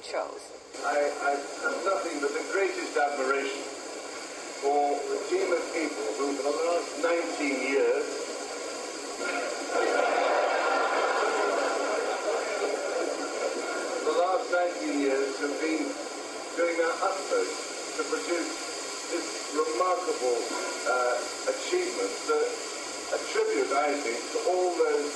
patrols. I have nothing but the greatest admiration for the team of people who, for the last 19 years, have been doing their utmost to produce this remarkable achievement, a tribute, I think, to all those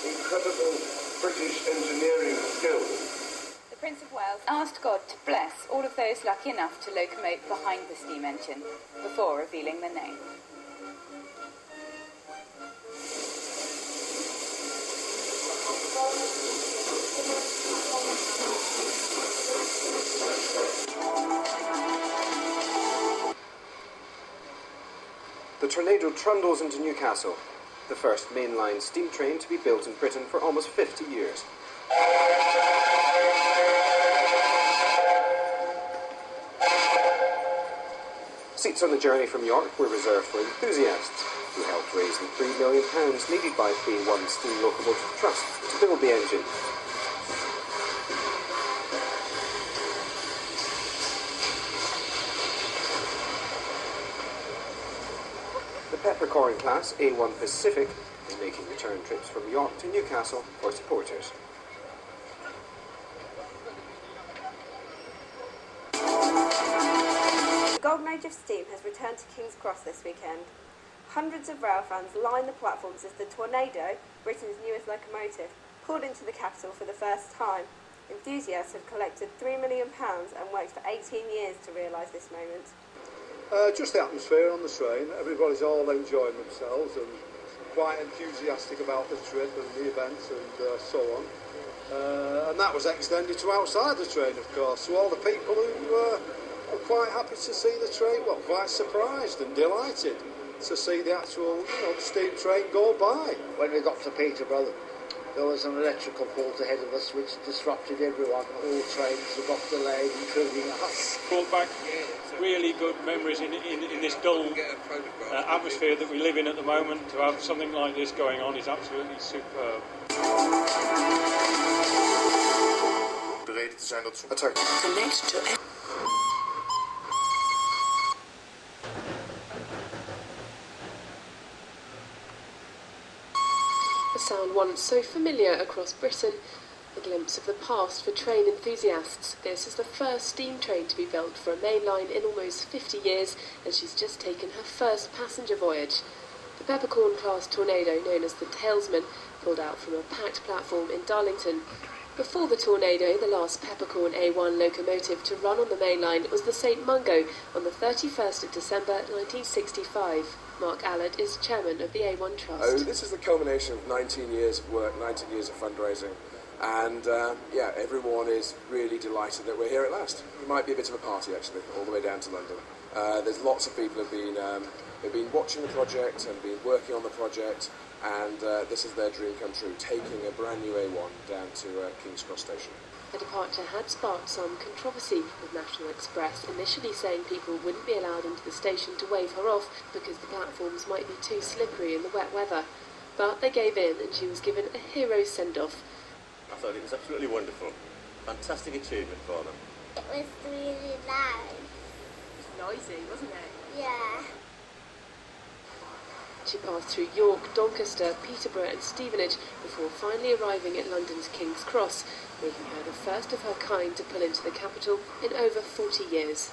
incredible British engineering skills. The Prince of Wales asked God to bless all of those lucky enough to locomote behind the steam engine before revealing the name. The Tornado trundles into Newcastle, the first mainline steam train to be built in Britain for almost 50 years. Seats on the journey from York were reserved for enthusiasts, who helped raise the £3 million needed by A1 Steam Locomotive Trust to build the engine. The Peppercorn class A1 Pacific is making return trips from York to Newcastle for supporters. The Golden Age of Steam has returned to King's Cross this weekend. Hundreds of rail fans line the platforms as the Tornado, Britain's newest locomotive, pulled into the capital for the first time. Enthusiasts have collected £3 million and worked for 18 years to realise this moment. Just the atmosphere on the train. Everybody's all enjoying themselves and quite enthusiastic about the trip and the events and so on. And that was extended to outside the train, of course, so all the people who were quite happy to see the train, well, quite surprised and delighted to see the actual, the steam train go by. When we got to Peterborough, there was an electrical fault ahead of us which disrupted everyone. All trains got delayed, including us. Brought back really good memories in this dull atmosphere that we live in at the moment. To have something like this going on is absolutely superb. Connect to a sound once so familiar across Britain, a glimpse of the past for train enthusiasts. This is the first steam train to be built for a main line in almost 50 years, and she's just taken her first passenger voyage. The Peppercorn-class Tornado, known as the Talesman, pulled out from a packed platform in Darlington. Before the Tornado, the last Peppercorn A1 locomotive to run on the main line was the St Mungo on the 31st of December 1965. Mark Allard is chairman of the A1 Trust. This is the culmination of 19 years of work, 19 years of fundraising. And everyone is really delighted that we're here at last. It might be a bit of a party actually, all the way down to London. There's lots of people who've been watching the project and been working on the project, and this is their dream come true, taking a brand new A1 down to King's Cross Station. The departure had sparked some controversy, with National Express initially saying people wouldn't be allowed into the station to wave her off because the platforms might be too slippery in the wet weather. But they gave in and she was given a hero send-off. I thought it was absolutely wonderful. Fantastic achievement for them. It was really loud. It was noisy, wasn't it? Yeah. She passed through York, Doncaster, Peterborough and Stevenage before finally arriving at London's King's Cross, making her the first of her kind to pull into the capital in over 40 years.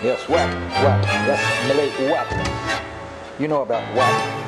Yes, wet. Yes, Malay, wet. You know about wet.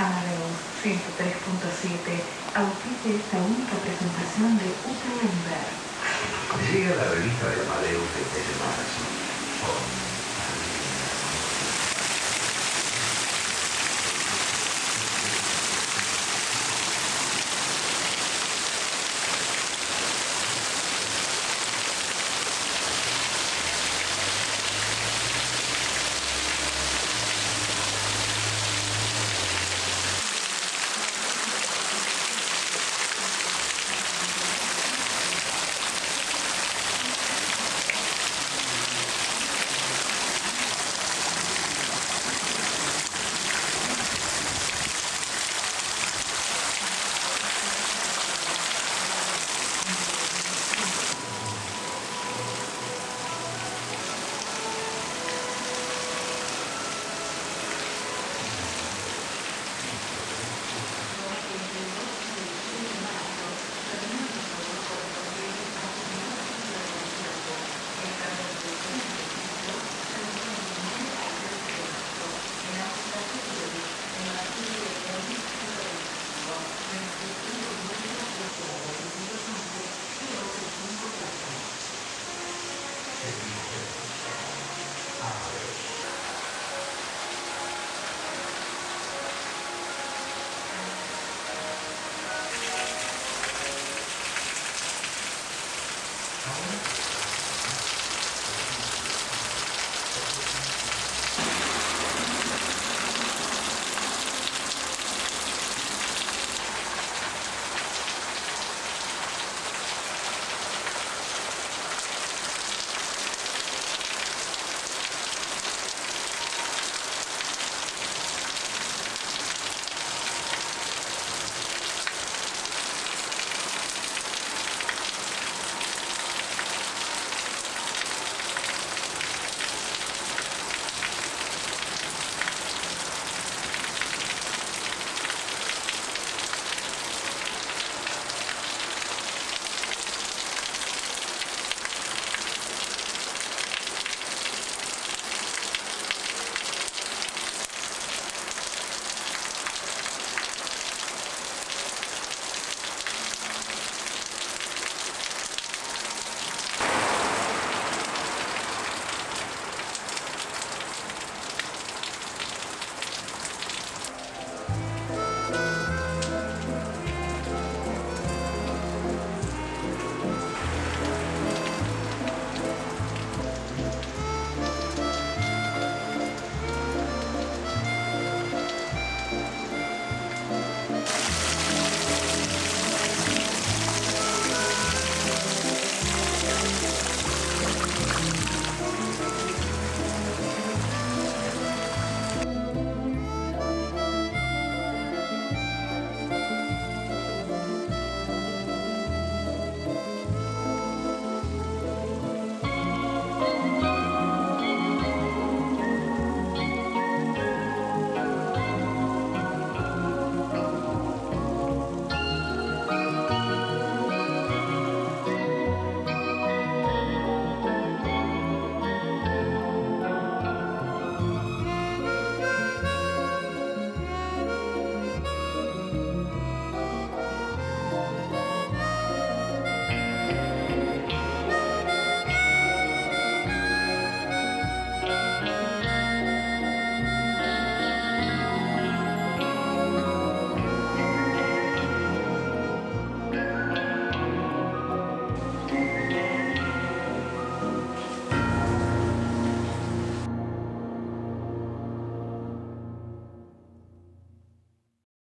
Amadeus 103.7 auspicia esta única presentación de UTM. Llega la revista de Amadeus de Telemagazine. Ahora